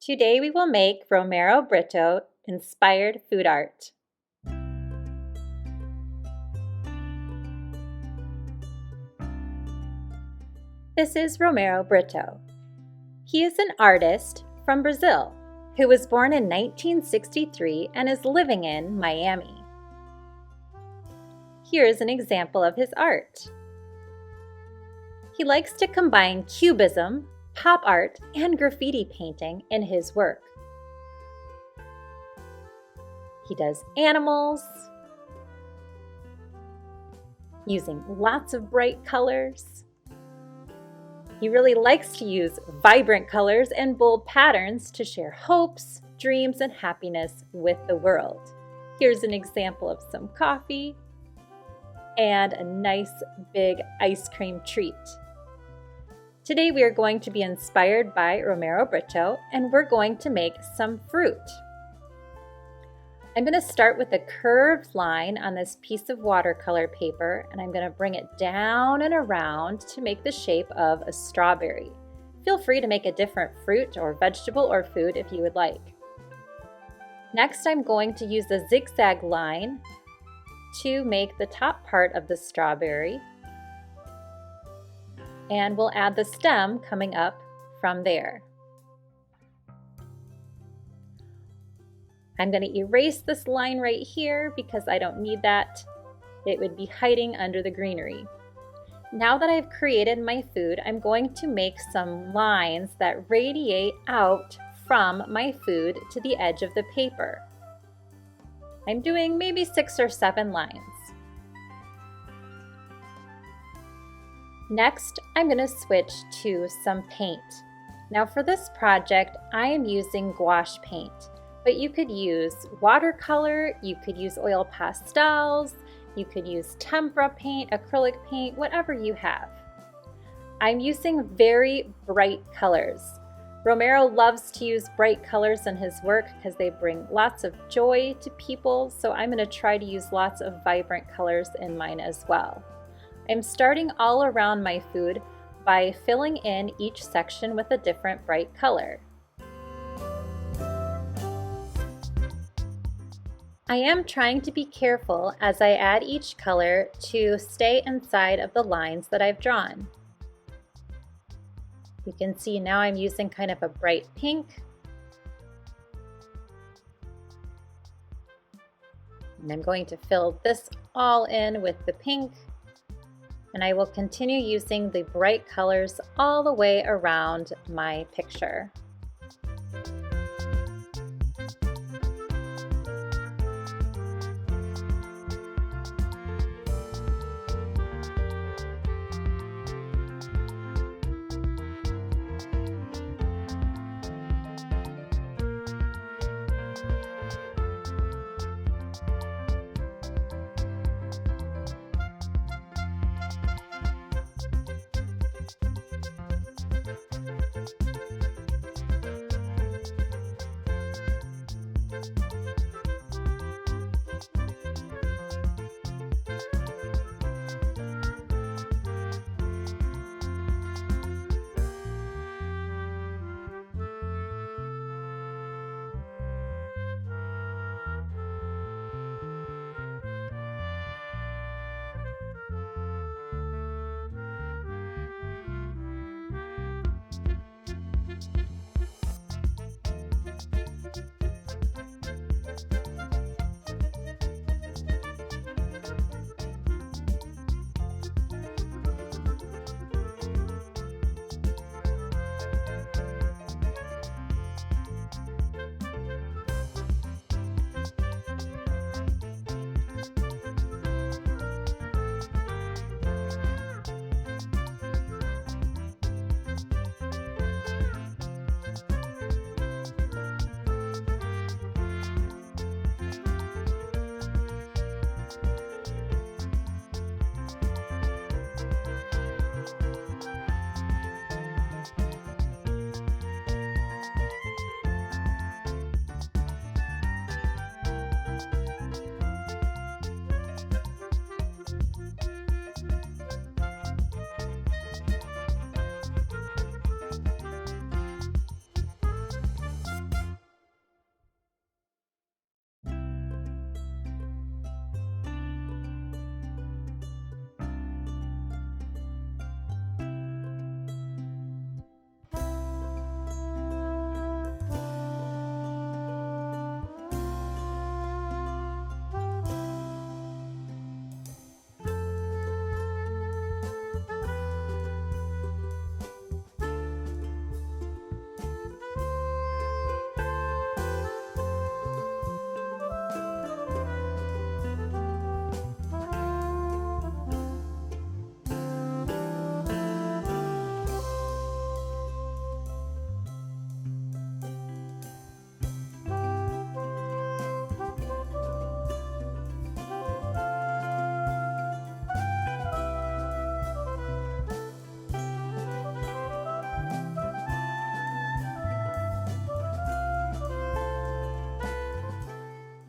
Today we will make Romero Britto inspired food art. This is Romero Britto. He is an artist from Brazil who was born in 1963 and is living in Miami. Here is an example of his art. He likes to combine cubism, pop art, and graffiti painting in his work. He does animals, using lots of bright colors. He really likes to use vibrant colors and bold patterns to share hopes, dreams, and happiness with the world. Here's an example of some coffee and a nice big ice cream treat. Today we are going to be inspired by Romero Britto, and we're going to make some fruit. I'm going to start with a curved line on this piece of watercolor paper, and I'm going to bring it down and around to make the shape of a strawberry. Feel free to make a different fruit or vegetable or food if you would like. Next, I'm going to use a zigzag line to make the top part of the strawberry, and we'll add the stem coming up from there. I'm going to erase this line right here because I don't need that. It would be hiding under the greenery. Now that I've created my food, I'm going to make some lines that radiate out from my food to the edge of the paper. I'm doing maybe 6 or 7 lines. Next, I'm going to switch to some paint. Now for this project, I am using gouache paint, but you could use watercolor, you could use oil pastels, you could use tempera paint, acrylic paint, whatever you have. I'm using very bright colors. Romero loves to use bright colors in his work because they bring lots of joy to people, so I'm going to try to use lots of vibrant colors in mine as well. I'm starting all around my food by filling in each section with a different bright color. I am trying to be careful as I add each color to stay inside of the lines that I've drawn. You can see now I'm using kind of a bright pink. And I'm going to fill this all in with the pink. And I will continue using the bright colors all the way around my picture.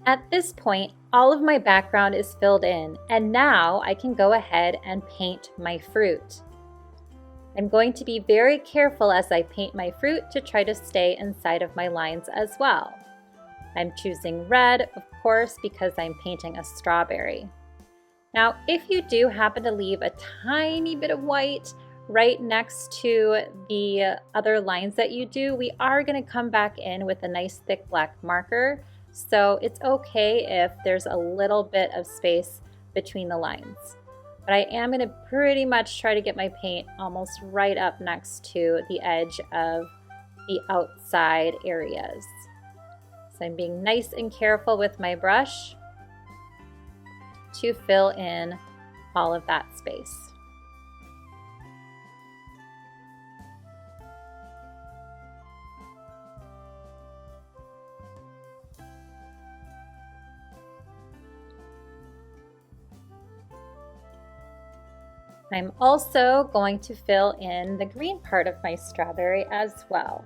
At this point, all of my background is filled in, and now I can go ahead and paint my fruit. I'm going to be very careful as I paint my fruit to try to stay inside of my lines as well. I'm choosing red, of course, because I'm painting a strawberry. Now, if you do happen to leave a tiny bit of white right next to the other lines that you do, we are going to come back in with a nice thick black marker. So it's okay if there's a little bit of space between the lines. But I am going to pretty much try to get my paint almost right up next to the edge of the outside areas. So I'm being nice and careful with my brush to fill in all of that space. I'm also going to fill in the green part of my strawberry as well.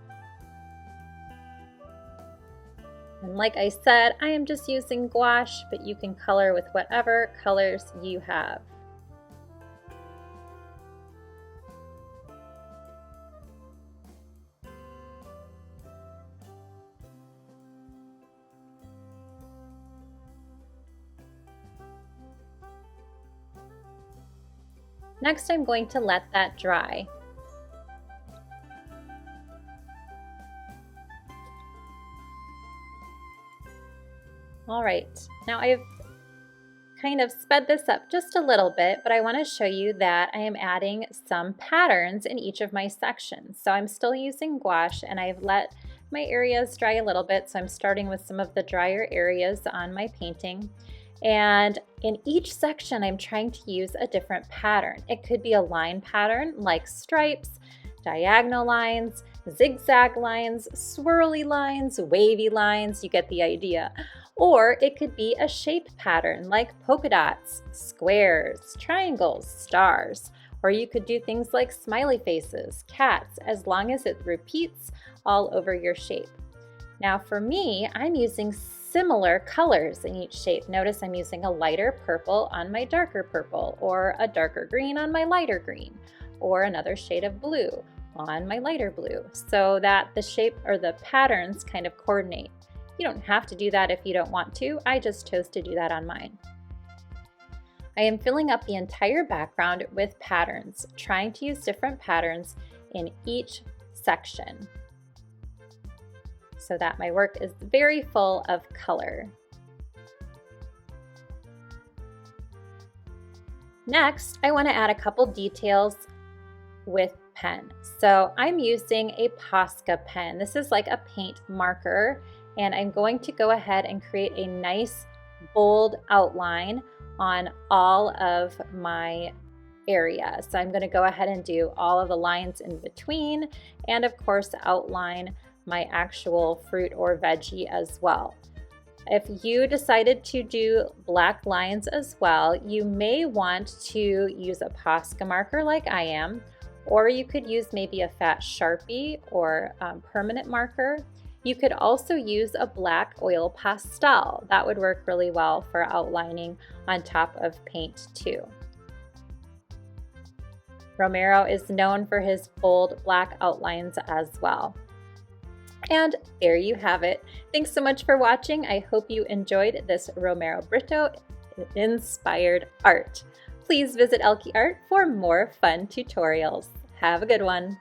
And like I said, I am just using gouache, but you can color with whatever colors you have. Next, I'm going to let that dry. All right, now I've kind of sped this up just a little bit, but I want to show you that I am adding some patterns in each of my sections. So I'm still using gouache, and I've let my areas dry a little bit, so I'm starting with some of the drier areas on my painting. And in each section, I'm trying to use a different pattern. It could be a line pattern like stripes, diagonal lines, zigzag lines, swirly lines, wavy lines, you get the idea. Or it could be a shape pattern like polka dots, squares, triangles, stars. Or you could do things like smiley faces, cats, as long as it repeats all over your shape. Now for me, I'm using similar colors in each shape. Notice I'm using a lighter purple on my darker purple, or a darker green on my lighter green, or another shade of blue on my lighter blue, so that the shape or the patterns kind of coordinate. You don't have to do that if you don't want to. I just chose to do that on mine. I am filling up the entire background with patterns, trying to use different patterns in each section, so that my work is very full of color. Next, I want to add a couple details with pen. So I'm using a Posca pen. This is like a paint marker, and I'm going to go ahead and create a nice bold outline on all of my area. So I'm going to go ahead and do all of the lines in between, and of course outline my actual fruit or veggie as well. If you decided to do black lines as well, you may want to use a Posca marker like I am, or you could use maybe a fat Sharpie or permanent marker. You could also use a black oil pastel. That would work really well for outlining on top of paint too. Romero is known for his bold black outlines as well. And there you have it. Thanks so much for watching. I hope you enjoyed this Romero Britto inspired art. Please visit Elke Art for more fun tutorials. Have a good one.